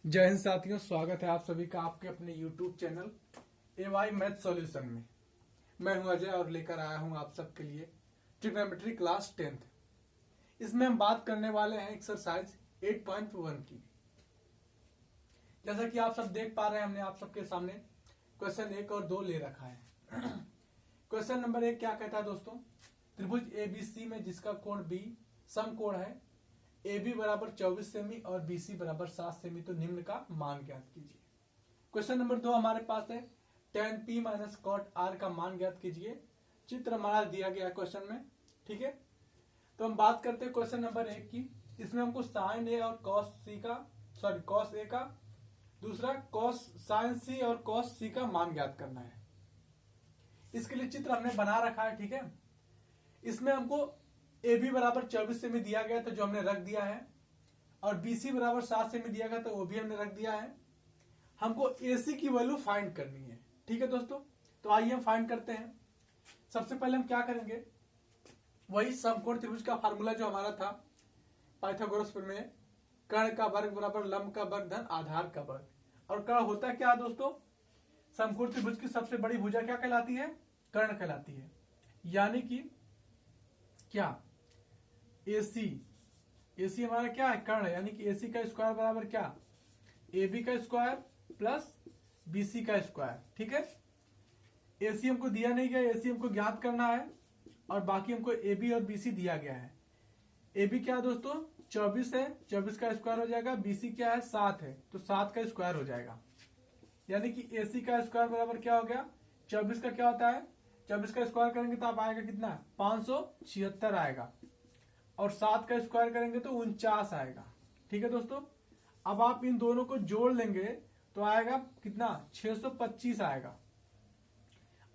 जय हिंद साथियों, स्वागत है आप सभी का आपके अपने YouTube channel AY math solution में। मैं हूं अजय और लेकर आया हूं आप सबके लिए ट्रिग्नोमेट्री क्लास 10th। इसमें हम बात करने वाले हैं एक्सरसाइज 8.1 की। जैसा कि आप सब देख पा रहे हैं, हमने आप सबके सामने क्वेश्चन 1 और 2 ले रखा है। क्वेश्चन नंबर 1 क्या कहता है दोस्तों? त्रिभुज ABC में जिसका कोण B समकोण है, AB बराबर 24 सेमी और BC बराबर 7 सेमी, तो निम्न का मान ज्ञात कीजिए। क्वेश्चन नंबर 2 हमारे पास है tan P minus cot R का मान ज्ञात कीजिए। चित्र हमारा दिया गया क्वेश्चन में, ठीक है। तो हम बात करते हैं क्वेश्चन नंबर 1 की। इसमें हमको साइन A और कॉस A का, दूसरा साइन C और कॉस C का मान ज्ञात करना है। इसके लिए चित्र हमने बना रखा है, ठीक है। इसमें हमको AB बराबर 24 सेमी दिया गया था, जो हमने रख दिया है, और BC बराबर 7 सेमी दिया गया था, वो भी हमने रख दिया है। हमको AC की वैल्यू फाइंड करनी है, ठीक है दोस्तों। तो आइए हम फाइंड करते हैं। सबसे पहले हम क्या करेंगे, वही समकोण त्रिभुज का फार्मूला जो हमारा था पाइथागोरस प्रमेय, कर्ण का वर्ग बराबर लंब का वर्ग धन आधार का वर्ग। और कर्ण होता क्या है दोस्तों? समकोण त्रिभुज की सबसे बड़ी भुजा क्या कहलाती है? कर्ण कहलाती है। यानी कि क्या AC हमारा क्या है? कर्ण। यानी कि AC का स्क्वायर बराबर क्या? AB का स्क्वायर प्लस BC का स्क्वायर, ठीक है। AC हमको दिया नहीं गया, AC हमको ज्ञात करना है, और बाकी हमको AB और BC दिया गया है। AB क्या है दोस्तों? 24 है, 24 का स्क्वायर हो जाएगा। BC क्या है? 7 है, तो 7 का स्क्वायर हो जाएगा। यानी कि AC का स्क्वायर बराबर क्या हो गया? 24 का क्या होता है? 24 का स्क्वायर करेंगे तो आप आएगा कितना? 576 आएगा। और 7 का स्क्वायर करेंगे तो 49 आएगा, ठीक है दोस्तों। अब आप इन दोनों को जोड़ लेंगे तो आएगा कितना? 625 आएगा।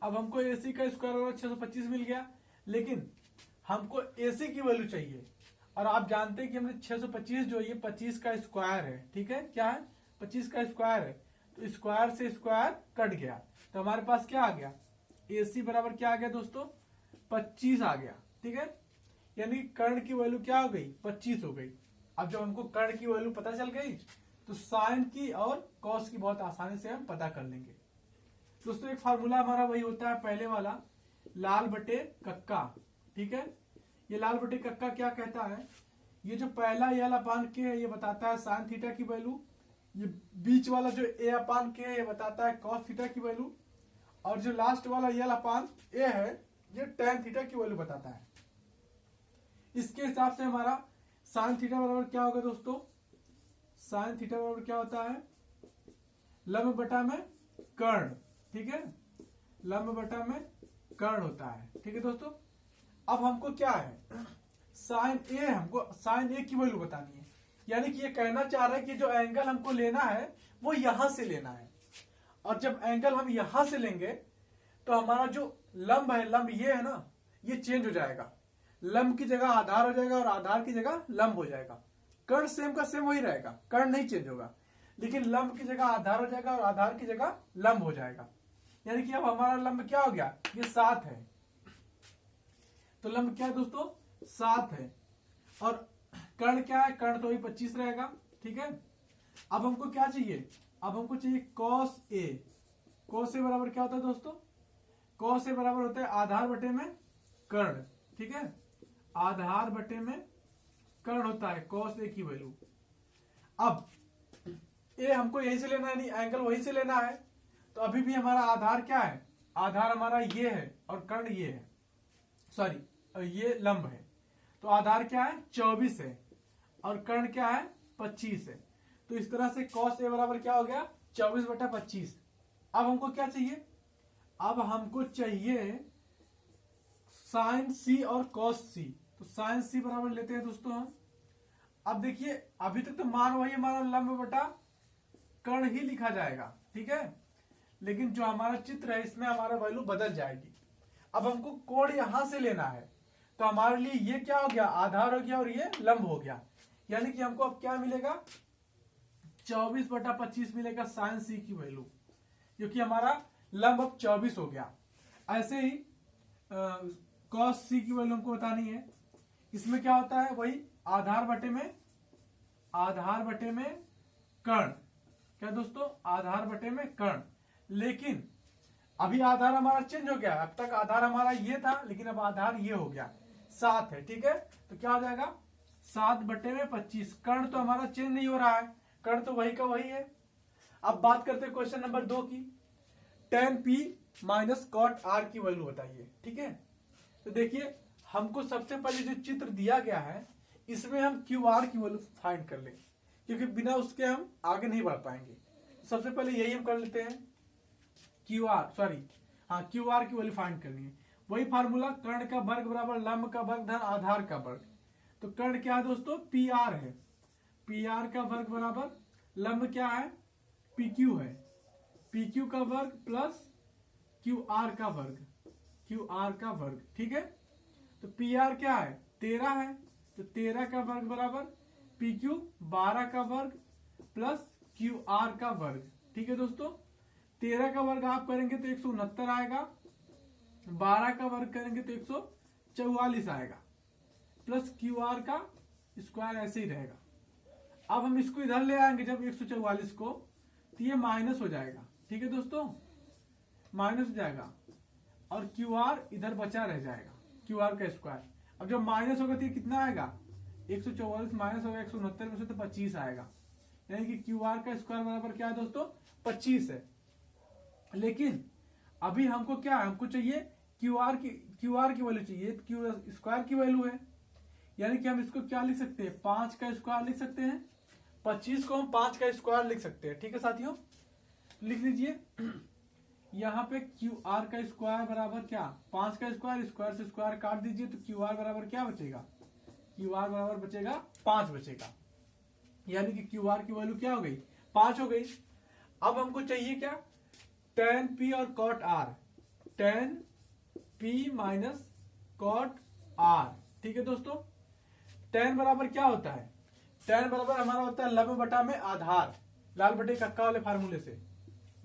अब हमको AC का स्क्वायर और 625 मिल गया, लेकिन हमको AC की वैल्यू चाहिए। और आप जानते हैं कि हमने 625 जो ये 25 का स्क्वायर है, ठीक है। क्या है? 25 का स्क्वायर है, तो स्क्वायर से स्क्वायर कट गया, तो हमारे पास क्या आ गया? AC बराबर क्या आ गया दोस्तों? 25 आ गया, ठीक है। यानी कर्ण की वैल्यू क्या हो गई? 25 हो गई। अब जब हमको कर्ण की वैल्यू पता चल गई, तो साइन की और कॉस की बहुत आसानी से हम पता कर लेंगे। दोस्तों एक फार्मूला हमारा वही होता है पहले वाला, लाल बटे कक्का, ठीक है। ये लाल बटे कक्का क्या कहता है? ये जो पहला L अपान के है, ये बताता है साइन थीटा की वैल्यू। ये बीच वाला जो A अपान के है, ये बताता है कॉस थीटा की वैल्यू। और जो लास्ट वाला L अपान A है, ये टैन थीटा की वैल्यू बताता है। इसके हिसाब से हमारा साइन थीटा बराबर क्या होगा दोस्तों? साइन थीटा बराबर क्या होता है? लंब बटा में कर्ण, ठीक है। लंब बटा में कर्ण होता है, ठीक है दोस्तों। अब हमको क्या है? हमको साइन A की वैल्यू बतानी है। यानी कि ये कहना चाह रहा है कि जो एंगल हमको लेना है वो यहां से लेना है। और जब एंगल हम यहां से लेंगे तो हमारा जो लंब है, लंब ये है ना, ये चेंज हो जाएगा। लंब की जगह आधार हो जाएगा और आधार की जगह लंब हो जाएगा। कर्ण सेम का सेम वही रहेगा, कर्ण नहीं चेंज होगा, लेकिन लंब की जगह आधार हो जाएगा और आधार की जगह लंब हो जाएगा। यानी कि अब हमारा लंब क्या हो गया? ये 7 है। तो लंब क्या है दोस्तों? 7 है। और कर्ण क्या है? कर्ण तो वही 25 रहेगा, ठीक है। अब हमको क्या चाहिए? अब हमको चाहिए कॉस A। कॉस A बराबर क्या होता है दोस्तों? कॉस A बराबर होता है आधार बटे में कर्ण, ठीक है। आधार बटे में कर्ण होता है कॉस A की वैल्यू। अब A हमको यहीं से लेना है, नहीं एंगल वहीं से लेना है, तो अभी भी हमारा आधार क्या है? आधार हमारा ये है और कर्ण ये है, सॉरी ये लंब है। तो आधार क्या है? 24 है और कर्ण क्या है? 25 है। तो इस तरह से कॉस A बराबर क्या हो गया? 24 बटा 25। अब हमको क्या चाहिए? अब हमको चाहिए साइन C और कॉस C। तो साइन C बराबर लेते हैं दोस्तों हम। अब देखिए अभी तक तो मान वही हमारा लंब बटा कर्ण ही लिखा जाएगा, ठीक है। लेकिन जो हमारा चित्र है इसमें हमारा वैल्यू बदल जाएगी। अब हमको कोण यहां से लेना है, तो हमारे लिए ये क्या हो गया? आधार हो गया और ये लंब हो गया। यानी कि हमको अब क्या मिलेगा? 24 बटा 25 मिलेगा साइन C की वैल्यू, क्योंकि हमारा लंब अब 24 हो गया। ऐसे ही कॉस C की वैल्यू हमको बतानी है। इसमें क्या होता है? वही आधार बटे में कर्ण, क्या दोस्तों, आधार बटे में कर्ण। लेकिन अभी आधार हमारा चेंज हो गया, अब तक आधार हमारा ये था लेकिन अब आधार ये हो गया 7 है, ठीक है। तो क्या हो जाएगा 7 बटे में 25। कर्ण तो हमारा चेंज नहीं हो रहा है, कर्ण तो वही का वही है। अब बात करते हैं क्वेश्चन नंबर 2 की। tan p minus cot r की वैल्यू बताइए, ठीक है। तो देखिए हमको सबसे पहले जो चित्र दिया गया है इसमें हम QR की वैल्यू फाइंड कर लेंगे, क्योंकि बिना उसके हम आगे नहीं बढ़ पाएंगे। सबसे पहले यही हम कर लेते हैं, QR की वैल्यू फाइंड करनी है। वही फार्मूला, कर्ण का वर्ग बराबर लंब का वर्ग धन आधार का वर्ग। तो कर्ण क्या है दोस्तों, PR है, PR का वर्ग बराबर लंब क्या है, PQ है, PQ का वर्ग प्लस QR का वर्ग, QR का वर्ग, ठीक है। तो PR क्या है 13 है, तो 13 का वर्ग बराबर PQ 12 का वर्ग प्लस QR का वर्ग, ठीक है दोस्तों। 13 का वर्ग आप करेंगे तो 169 आएगा, 12 का वर्ग करेंगे तो 144 आएगा, प्लस QR का स्क्वायर ऐसे ही रहेगा। अब हम इसको इधर ले आएंगे जब 144 को, तो ये माइनस हो जाएगा, ठीक है दोस्तों, माइनस हो जाएगा और QR इधर बचा रह जाएगा, QR का स्क्वायर। अब जब माइनस होगा तो ये कितना आएगा, 144 माइनस होगा 169 में से तो 25 आएगा, यानी कि QR का स्क्वायर बराबर क्या है दोस्तों, 25 है। लेकिन अभी हमको क्या है, हमको चाहिए QR की वैल्यू चाहिए, Q स्क्वायर की वैल्यू है, यानी कि हम इसको क्या लिख सकते हैं, 5 का स्क्वायर लिख सकते हैं। 25 को हम 5 का स्क्वायर लिख सकते हैं, ठीक है साथियों, लिख लीजिए। यहाँ पे QR का स्क्वायर बराबर क्या, 5 का स्क्वायर, स्क्वायर से स्क्वायर काट दीजिए तो QR बराबर क्या बचेगा, QR बराबर बचेगा 5 बचेगा, यानी कि QR की वैल्यू क्या हो गई, 5 हो गई। अब हमको चाहिए क्या, tan P और cot R, tan P minus cot R, ठीक है दोस्तों। tan बराबर क्या होता है, tan बराबर हमारा होता है लंब बटा में आधार, लाल बटे कक्का वाले फार्मूले से,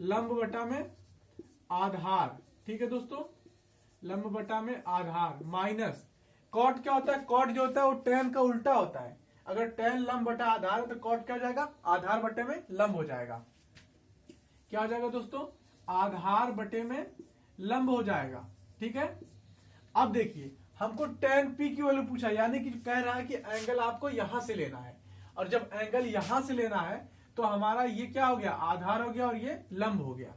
लंब बटा में आधार, ठीक है दोस्तों, लंब बटा में आधार माइनस कॉट क्या होता है, कॉट जो होता है वो tan का उल्टा होता है। अगर tan लंब बटा आधार है तो कॉट क्या हो जाएगा, आधार बटे में लंब हो जाएगा। क्या हो जाएगा दोस्तों, आधार बटे में लंब हो जाएगा, ठीक है। अब देखिए हमको tan P की वैल्यू पूछा, यानी कि कह रहा है कि एंगल आपको यहां से लेना है, और जब एंगल यहां से लेना है तो हमारा ये क्या हो गया, आधार हो गया और ये लंब हो गया,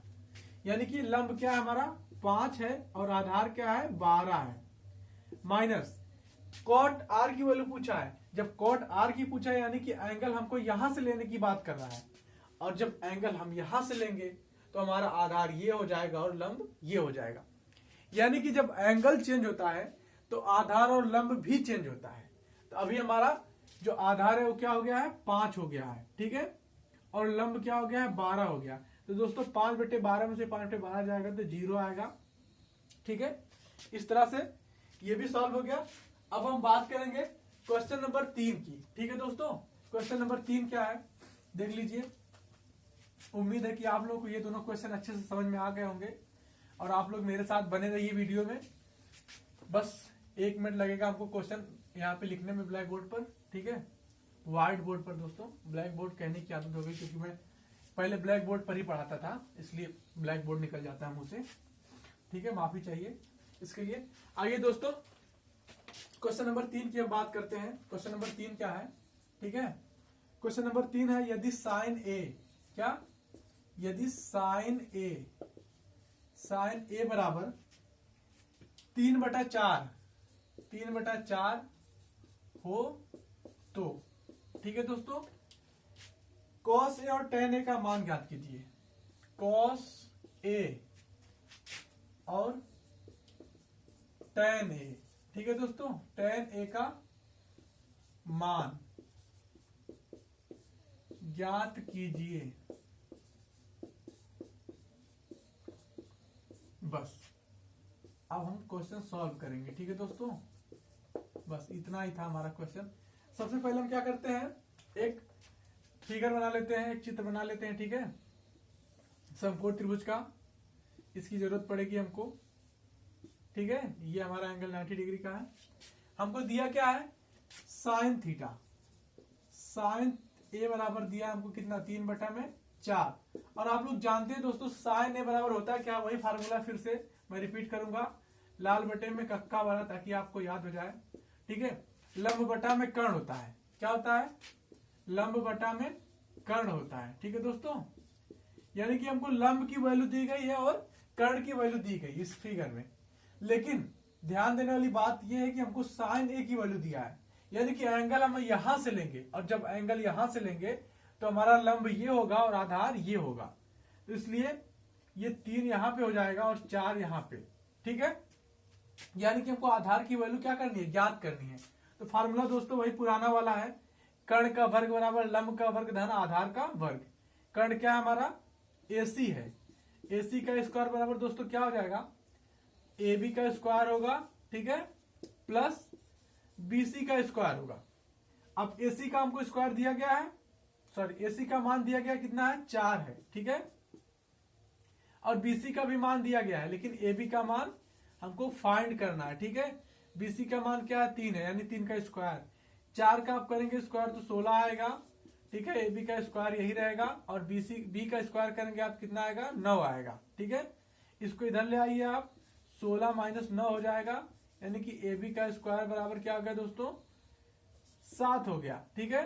यानी कि लंब क्या है हमारा 5 है और आधार क्या है 12 है, माइनस कॉट R की वैल्यू पूछा है। जब कॉट R की पूछा है यानी कि एंगल हमको यहां से लेने की बात कर रहा है, और जब एंगल हम यहां से लेंगे तो हमारा आधार ये हो जाएगा और लंब ये हो जाएगा, यानी कि जब एंगल चेंज होता है तो आधार और लंब भी चेंज होता है। तो अभी हमारा जो आधार है वो क्या हो गया है, 5 हो गया है, ठीक है, और लंब क्या हो गया है 12 हो गया। तो दोस्तों 5 बटे 12 में से 5 बटे 12 जाएगा तो 0 आएगा, ठीक है। इस तरह से ये भी सॉल्व हो गया। अब हम बात करेंगे क्वेश्चन नंबर 3 की, ठीक है दोस्तों। क्वेश्चन नंबर 3 क्या है देख लीजिए। उम्मीद है कि आप लोगों को ये दोनों क्वेश्चन अच्छे से समझ में आ गए होंगे, और आप लोग मेरे साथ बने रहिए वीडियो में। बस 1 मिनट लगेगा हमको क्वेश्चन यहाँ पे लिखने में ब्लैक बोर्ड पर, ठीक है, व्हाइट बोर्ड पर। दोस्तों ब्लैक बोर्ड कहने की आदत हो गई, क्योंकि मैं पहले ब्लैक बोर्ड पर ही पढ़ाता था, इसलिए ब्लैक बोर्ड निकल जाता है मुंह से, ठीक है, माफी चाहिए इसके लिए। आइए दोस्तों क्वेश्चन नंबर 3 की हम बात करते हैं। क्वेश्चन नंबर 3 क्या है, ठीक है। क्वेश्चन नंबर 3 है, यदि साइन ए, क्या, यदि साइन ए बराबर 3/4 हो तो, ठीक है दोस्तों, cos ए और tan ए का मान ज्ञात कीजिए। cos ए और tan ए, ठीक है दोस्तों, tan ए का मान ज्ञात कीजिए। बस अब हम क्वेश्चन सॉल्व करेंगे, ठीक है दोस्तों, बस इतना ही था हमारा क्वेश्चन। सबसे पहले हम क्या करते हैं, एक फिगर बना लेते हैं, एक चित्र बना लेते हैं, ठीक है, समकोण त्रिभुज का, इसकी जरूरत पड़ेगी हमको, ठीक है। ये हमारा एंगल 90 डिग्री का है। हमको दिया क्या है, साइन थीटा, साइन ए बराबर दिया हमको कितना, 3/4 4। और आप लोग जानते हैं दोस्तों साइन ए बराबर होता है क्या, वही फार्मूला फिर से मैं रिपीट करूंगा, लाल बटे में कक्का वाला, ताकि आपको याद हो जाए। ठीक है, लंब बटा में कर्ण होता है, क्या होता है, लंब बटा में कर्ण होता है। ठीक है दोस्तों, यानी कि हमको लंब की वैल्यू दी गई है और कर्ण की वैल्यू दी गई इस फिगर में, लेकिन ध्यान देने वाली बात यह है कि हमको साइन ए की वैल्यू दिया है, यानी कि एंगल हम यहां से लेंगे, और जब एंगल यहां से लेंगे तो हमारा लंब ये होगा और आधार ये होगा, तो इसलिए ये 3 यहां पे हो जाएगा और 4 यहां पे। ठीक है, यानी कि हमको आधार की वैल्यू क्या करनी है, ज्ञात करनी है। तो फार्मूला दोस्तों वही पुराना वाला है, कर्ण का वर्ग बराबर लंब का वर्ग धन आधार का वर्ग। कर्ण क्या है हमारा, AC है, AC का स्क्वायर बराबर दोस्तों क्या हो जाएगा, AB का स्क्वायर होगा, ठीक है, प्लस BC का स्क्वायर होगा। अब AC का हमको स्क्वायर दिया गया है, सॉरी AC का मान दिया गया कितना है, 4 है। ठीक है, और BC का भी मान दिया गया है, लेकिन AB का मान हमको फाइंड करना है। ठीक है, BC का मान क्या है, 3 है, यानी 3 का स्क्वायर, 4 का आप करेंगे स्क्वायर तो 16 आएगा। ठीक है, AB का स्क्वायर यही रहेगा, और B का स्क्वायर करेंगे आप कितना आएगा, 9 आएगा। ठीक है, इसको इधर ले आइए आप, 16 माइनस 9 हो जाएगा, यानी कि AB का स्क्वायर बराबर क्या हो गया दोस्तों, 7 हो गया। ठीक है,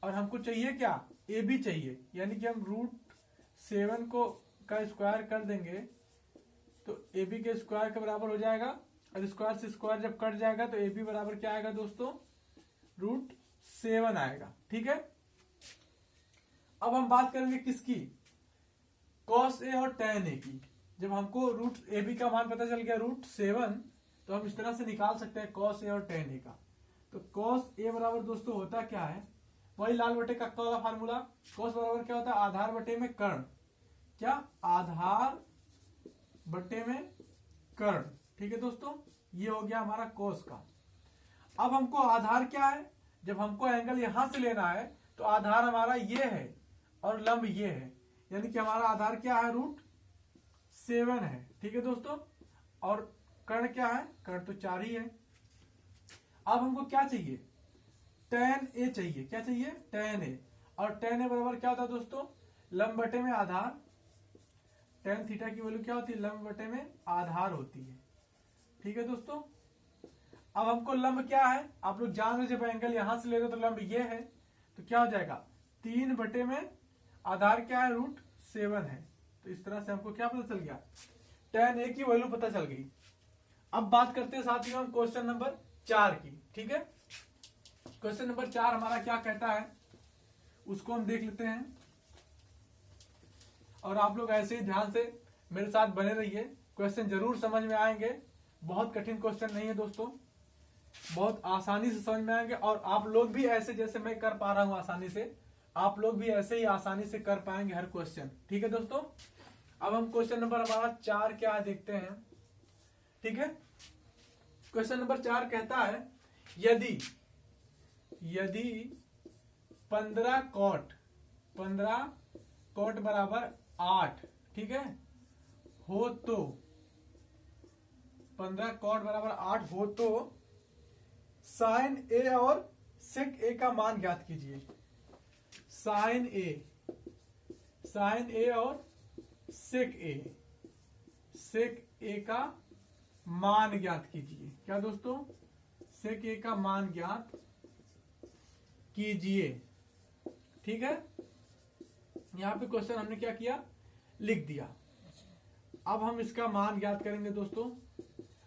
और हमको चाहिए क्या, AB चाहिए, यानी कि हम √7 को का स्क्वायर कर देंगे तो AB के स्क्वायर के बराबर हो जाएगा, और स्क्वायर से स्क्वायर जब कट जाएगा तो AB बराबर क्या आएगा दोस्तों, √7 आएगा। ठीक है, अब हम बात करेंगे किसकी, cos A और tan A की। जब हमको √AB का मान पता चल गया √7, तो हम इस तरह से निकाल सकते हैं cos A और tan A का। तो cos A बराबर दोस्तों होता क्या है, वही लाल बटे कक्का वाला फार्मूला, cos बराबर क्या होता है, आधार बटे में कर्ण, क्या, आधार बटे में कर्ण। ठीक है दोस्तों, ये हो गया हमारा cos का। अब हमको आधार क्या है, जब हमको एंगल यहां से लेना है तो आधार हमारा ये है और लंब ये है, यानी कि हमारा आधार क्या है, √7 है। ठीक है दोस्तों, और कर्ण क्या है, कर्ण तो 4 ही है। अब हमको क्या चाहिए, tan A चाहिए, क्या चाहिए, tan A, और tan A बराबर क्या होता है दोस्तों, लंब बटे में आधार, tan थीटा की वैल्यू क्या होती है, लंब बटे में आधार होती है। ठीक है दोस्तों, अब हमको लंब क्या है, आप लोग जान रहे, जब एंगल यहां से ले रहे हो तो लंब ये है, तो क्या हो जाएगा, 3 बटे में आधार क्या है, √7 है। तो इस तरह से हमको क्या पता चल गया, tan A की वैल्यू पता चल गई। अब बात करते हैं साथियों हम क्वेश्चन नंबर 4 की। ठीक है, क्वेश्चन नंबर 4 हमारा क्या कहता है, उसको हम देख लेते हैं, और आप लोग ऐसे ही ध्यान से मेरे साथ बने रहिए, क्वेश्चन जरूर समझ में आएंगे। बहुत कठिन क्वेश्चन नहीं है दोस्तों, बहुत आसानी से समझ में आएंगे, और आप लोग भी ऐसे जैसे मैं कर पा रहा हूं आसानी से, आप लोग भी ऐसे ही आसानी से कर पाएंगे हर क्वेश्चन। ठीक है दोस्तों, अब हम क्वेश्चन नंबर हमारा 4 क्या है देखते हैं। ठीक है, क्वेश्चन नंबर 4 कहता है, यदि 15 कॉट बराबर 8, ठीक है, हो तो 15 कॉट बराबर 8 हो तो साइन A और सेक A का मान ज्ञात कीजिए। साइन A और सेक A का मान ज्ञात कीजिए। क्या दोस्तों, सेक A का मान ज्ञात कीजिए। ठीक है, यहां पे क्वेश्चन हमने क्या किया, लिख दिया। अब हम इसका मान ज्ञात करेंगे दोस्तों,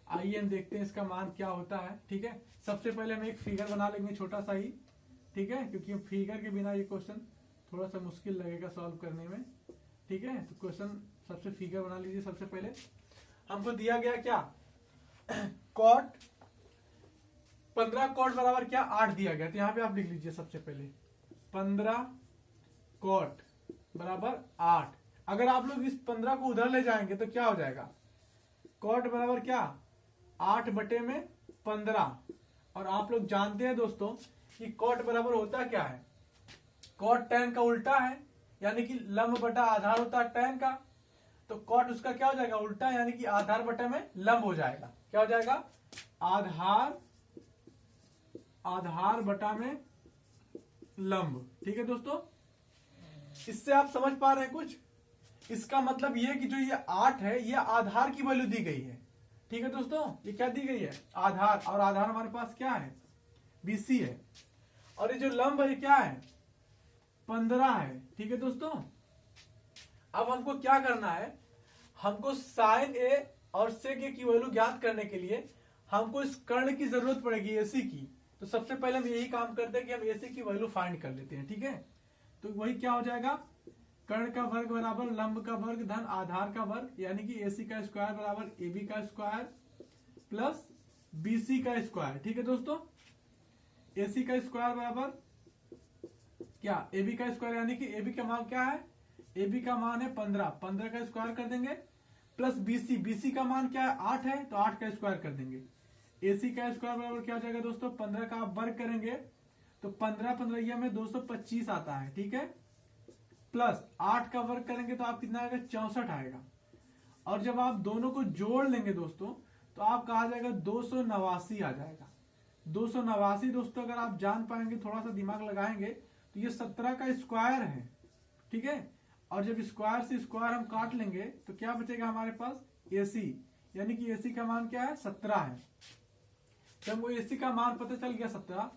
आइए हम देखते हैं इसका मान क्या होता है। ठीक है, सबसे पहले हम एक फिगर बना लेंगे छोटा सा ही, ठीक है, क्योंकि फिगर के बिना ये क्वेश्चन थोड़ा सा मुश्किल लगेगा सॉल्व करने में। ठीक है, तो क्वेश्चन सबसे फिगर बना लीजिए। सबसे पहले हमको दिया गया क्या, कॉट 15 कॉट बराबर क्या, 8 दिया गया, तो यहाँ पे आप लिख लीजिए सबसे पहले 15 कॉट बराबर 8। अगर आप लोग इस 15 को उधर ले जाएंगे तो क्या हो जाएगा, कॉट बराबर क्या, 8 बटे में 15। और आप लोग जानते हैं दोस्तों कि कॉट बराबर होता क्या है, कॉट tan का उल्टा है, यानी कि लंब बटा आधार होता है tan का, तो कॉट उसका क्या हो जाएगा, उल्टा, यानी कि आधार बटे में लंब हो जाएगा। क्या हो जाएगा, आधार बटा में लंब। ठीक है दोस्तों, इससे आप समझ पा रहे हैं कुछ? इसका मतलब ये कि जो ये 8 है ये आधार की वैल्यू दी गई है। ठीक है दोस्तों, ये क्या दी गई है? आधार। और आधार हमारे पास क्या है? BC है। और ये जो लंब है क्या है? 15 है। ठीक है दोस्तों, अब हमको क्या करना है? हमको साइन ए और सेक ए की वैल्यू ज्ञात करने के लिए हमको इस कर्ण की जरूरत पड़ेगी, AC की। तो सबसे पहले हम यही काम करते हैं कि हम AC की वैल्यू फाइंड कर लेते हैं। ठीक है, तो वही क्या हो जाएगा? कर्ण का वर्ग बराबर लंब का वर्ग धन आधार का वर्ग, यानी कि AC का स्क्वायर बराबर AB का स्क्वायर प्लस BC का स्क्वायर। ठीक है दोस्तों, AC का स्क्वायर बराबर क्या? AB का स्क्वायर, यानी कि AB का मान क्या है? AB का मान है 15, 15 का स्क्वायर कर देंगे प्लस BC का मान क्या है? 8 है, तो 8 का स्क्वायर कर देंगे। AC का स्क्वायर बराबर क्या हो जाएगा दोस्तों? 15 का आप वर्ग करेंगे तो 15 15 में 225 आता है। ठीक है, प्लस 8 का वर्ग करेंगे तो आप कितना आएगा? 64 आएगा। और जब आप दोनों को जोड़ लेंगे दोस्तों तो आपका आ जाएगा 289 आ जाएगा। 289 दोस्तों अगर आप जान पाएंगे, थोड़ा सा दिमाग लगाएंगे, तो ये 17 का स्क्वायर है। ठीक है, और जब स्क्वायर से स्क्वायर हम काट लेंगे तो क्या बचेगा हमारे पास? AC, यानी कि AC का मान क्या है? 17 है। जब हमको AC का मान पता चल गया 17,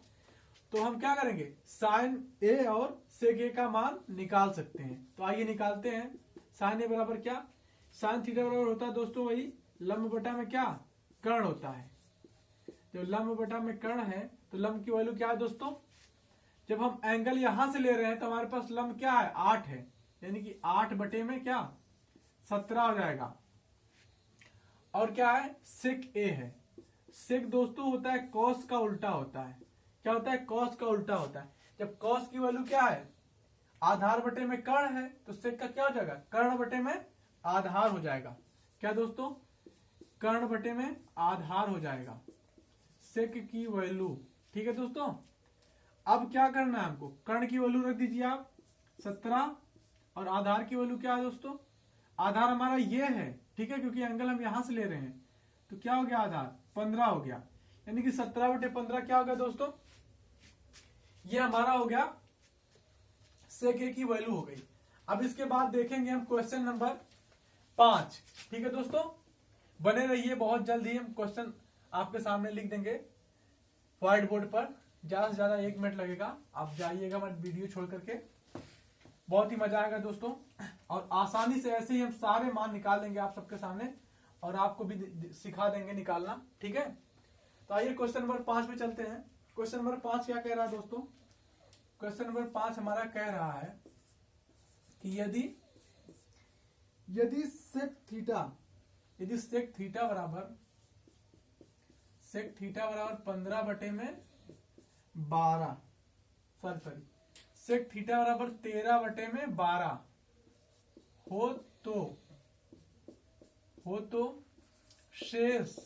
तो हम क्या करेंगे? साइन ए और सेक ए का मान निकाल सकते हैं। तो आइए निकालते हैं। साइन ए बराबर क्या? साइन थीटा बराबर होता है दोस्तों वही लंब बटा में क्या? कर्ण होता है। जब लंब बटा में कर्ण है तो लंब की वैल्यू क्या है दोस्तों? जब हम एंगल यहां से ले रहे हैं तो हमारे पास लंब क्या है? 8 है, यानी कि 8 बटे में क्या? 17 हो जाएगा। और क्या है? सेक ए है। सेक दोस्तों होता है कॉस का उल्टा होता है। क्या होता है? कॉस का उल्टा होता है। जब कॉस की वैल्यू क्या है? आधार बटे में कर्ण है, तो सेक का क्या हो जाएगा? कर्ण बटे में आधार हो जाएगा। क्या दोस्तों? कर्ण बटे में आधार हो जाएगा सेक की वैल्यू। ठीक है दोस्तों, अब क्या करना है हमको? कर्ण की वैल्यू रख दीजिए आप 17, और आधार की वैल्यू क्या है दोस्तों? आधार हमारा ये है। ठीक है, क्योंकि एंगल हम यहां से ले रहे हैं, तो क्या हो गया? आधार 15 हो गया, यानी कि 17 बटे 15 क्या हो गया दोस्तों? ये हमारा हो गया सेक ए की वैल्यू हो गई। अब इसके बाद देखेंगे हम क्वेश्चन नंबर 5। ठीक है दोस्तों, बने रहिए, बहुत जल्द ही हम क्वेश्चन आपके सामने लिख देंगे व्हाइट बोर्ड पर। ज्यादा से ज्यादा 1 मिनट लगेगा, आप जाइएगा मत वीडियो छोड़ करके, बहुत ही मजा आएगा दोस्तों। और आसानी से ऐसे ही हम सारे मान निकाल लेंगे आप सबके सामने, और आपको भी सिखा देंगे निकालना। ठीक है, तो आइए क्वेश्चन नंबर 5 पे चलते हैं। क्वेश्चन नंबर 5 क्या कह रहा है दोस्तों? क्वेश्चन नंबर 5 हमारा कह रहा है कि यदि सेक थीटा बराबर 15 बटे में 12, सॉरी सेक थीटा बराबर 13 बटे में 12 हो तो शेष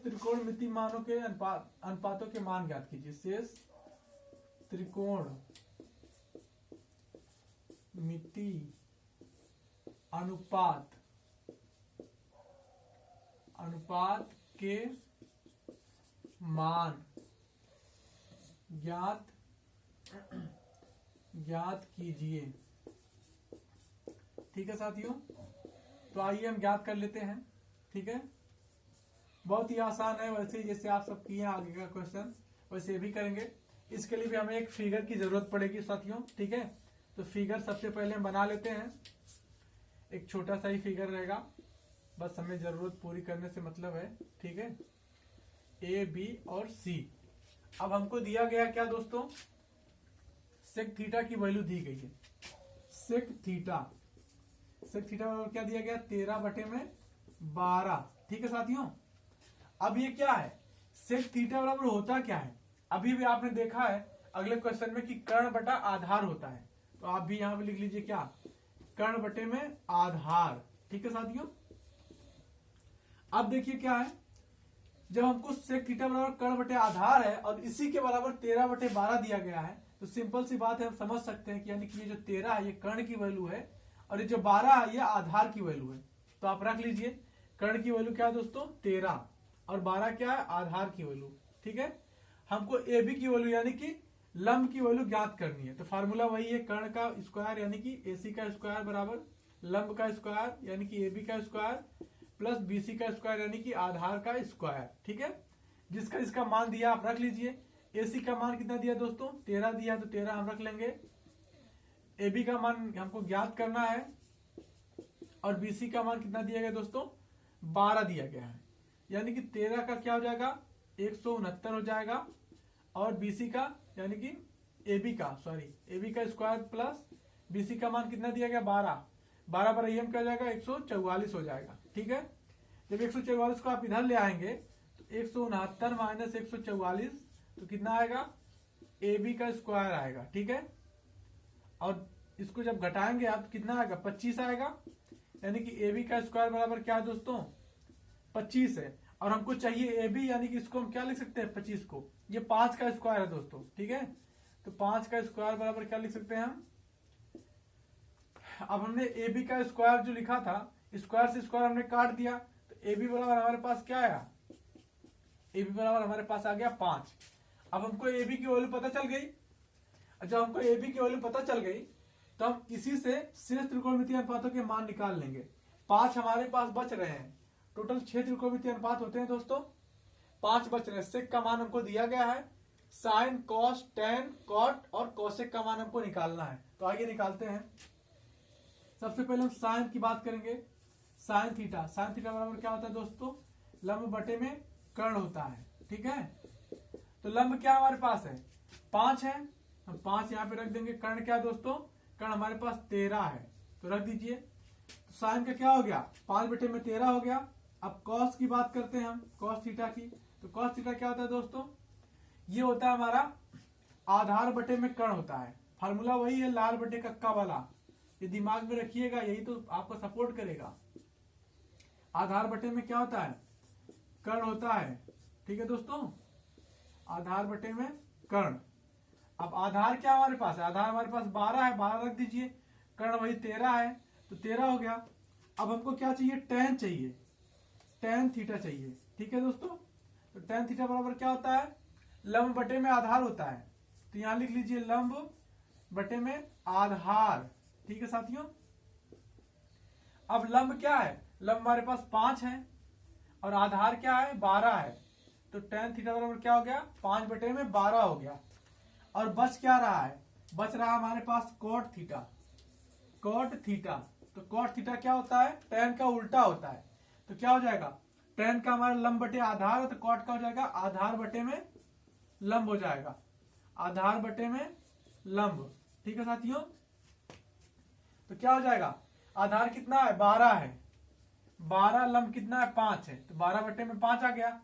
त्रिकोण मिति मानों के अनुपातों के मान ज्ञात कीजिए। शेष त्रिकोण मिति अनुपात के मान ज्ञात कीजिए। ठीक है साथियों, तो आइए हम ज्ञात कर लेते हैं। ठीक है, बहुत ही आसान है, वैसे ही जैसे आप सब किए आगे का क्वेश्चन वैसे भी करेंगे। इसके लिए भी हमें एक फिगर की जरूरत पड़ेगी साथियों। ठीक है, तो फिगर सबसे पहले हम बना लेते हैं। एक छोटा सा ही फिगर रहेगा, बस हमें जरूरत पूरी करने से मतलब है। ठीक है, A, B और C। अब हमको दिया गया क्या दोस्तों? सेक थीटा की वैल्यू दी गई है। सेक थीटा क्या दिया गया? 13 बटे में 12। ठीक है साथियों, अब ये क्या है? सेक थीटा बराबर होता क्या है? अभी भी आपने देखा है अगले क्वेश्चन में कि कर्ण बटा आधार होता है, तो आप भी यहां पे लिख लीजिए क्या? कर्ण बटे में आधार। ठीक है साथियों, अब देखिए क्या है, जब हमको सेक थीटा बराबर कर्ण बटे आधार है और इसी के बराबर 13 बटे 12 दिया गया है, तो सिंपल सी बात है, हम समझ सकते हैं कि यानी कि ये जो 13 है ये कर्ण की वैल्यू है, और ये जो 12 है ये आधार की वैल्यू है। तो आप रख लीजिए, कर्ण की वैल्यू क्या है दोस्तों? 13, और 12 क्या है? आधार की वैल्यू। ठीक है, हमको AB की वैल्यू यानी कि लंब की वैल्यू ज्ञात करनी है। तो फार्मूला वही है, कर्ण का स्क्वायर यानी कि AC का स्क्वायर बराबर लंब का स्क्वायर यानी कि AB का स्क्वायर प्लस BC का स्क्वायर यानी कि आधार का स्क्वायर। ठीक है, जिसका इसका मान दिया आप रख लीजिए। AC का मान कितना दिया दोस्तों, 13 दिया, तो 13 हम रख लेंगे। AB का मान हमको ज्ञात करना है और BC का मान कितना दिया गया दोस्तों, 12 दिया गया है। यानी कि 13 का क्या हो जाएगा, 169 हो जाएगा और BC का यानी कि AB का स्क्वायर प्लस BC का मान कितना दिया गया, 12 पर AM क्या हो जाएगा, 144 हो जाएगा। ठीक है, जब 144 को आप इधर ले आएंगे तो 169 माइनस 144 तो कितना आएगा, AB का स्क्वायर आएगा। ठीक है, और इसको जब घटाएंगे आप तो कितना आएगा, 25 आएगा। यानी कि AB का स्क्वायर बराबर क्या है दोस्तों, 25 है। और हमको चाहिए AB यानी कि इसको हम क्या लिख सकते हैं, 25 को, ये 5 का स्क्वायर है दोस्तों। ठीक है, तो 5 का स्क्वायर बराबर क्या लिख सकते हैं हम, अब हमने AB का स्क्वायर जो लिखा था, स्क्वायर से स्क्वायर हमने काट दिया, तो AB बराबर हमारे पास क्या आया, AB बराबर हमारे पास आ गया 5। अब हमको AB की वैल्यू पता चल गई। जब हमको AB की वैल्यू पता चल गई तो हम इसी से शेष त्रिकोणमितीय अनुपातों के मान निकाल लेंगे। 5 हमारे पास बच रहे हैं, टोटल 6 त्रिकोणमितीय अनुपात होते हैं दोस्तों, 5 बच रहे हैं। सेक का मान हमको दिया गया है, साइन, कॉस, टेन, कॉट और कोसेक का मान हमको निकालना है। तो आइए निकालते हैं। सबसे पहले हम साइन की बात करेंगे। साइन थीटा बराबर क्या होता है दोस्तों, लंब बटे में कर्ण होता है। ठीक है, तो लंब क्या हमारे पास है, 5 है, हम 5 यहाँ पे रख देंगे। कर्ण क्या है दोस्तों, कर्ण हमारे पास 13 है, तो रख दीजिए। तो साइन का क्या हो गया, 5 बटे में 13 हो गया। अब कॉस की बात करते हैं हम, कॉस थीटा की। तो कॉस थीटा क्या होता है दोस्तों, ये होता है हमारा आधार बटे में कर्ण होता है। फार्मूला वही है, लाल बटे कक्का वाला, ये दिमाग में रखिएगा, यही तो आपको सपोर्ट करेगा। आधार बटे में क्या होता है, कर्ण होता है। ठीक है दोस्तों, आधार बटे में कर्ण। अब आधार क्या हमारे पास है, आधार हमारे पास 12 है, 12 रख दीजिए। कर्ण वही 13 है, तो 13 हो गया। अब हमको क्या चाहिए, टेन चाहिए, टेन थीटा चाहिए। ठीक है दोस्तों, तो टेन थीटा बराबर क्या होता है, लंब बटे में आधार होता है। तो यहां लिख लीजिए लंब बटे में आधार। ठीक है साथियों, अब लंब क्या है, लंब हमारे पास 5 है और आधार क्या है, 12 है। तो टेन थीटा बराबर क्या हो गया, 5 बटे में 12 हो गया। और बच क्या रहा है, बच रहा हमारे पास कॉट थीटा। कॉट थीटा, तो कॉट थीटा क्या होता है, टेन का उल्टा होता है। तो क्या हो जाएगा, टेन का हमारा लंब बटे आधार है, तो कॉट का हो जाएगा आधार बटे में लंब हो जाएगा, आधार बटे में लंब। ठीक है साथियों, तो क्या हो जाएगा, आधार कितना है, 12 है, 12 लंब कितना है, 5 है, तो 12 बटे में 5 आ गया।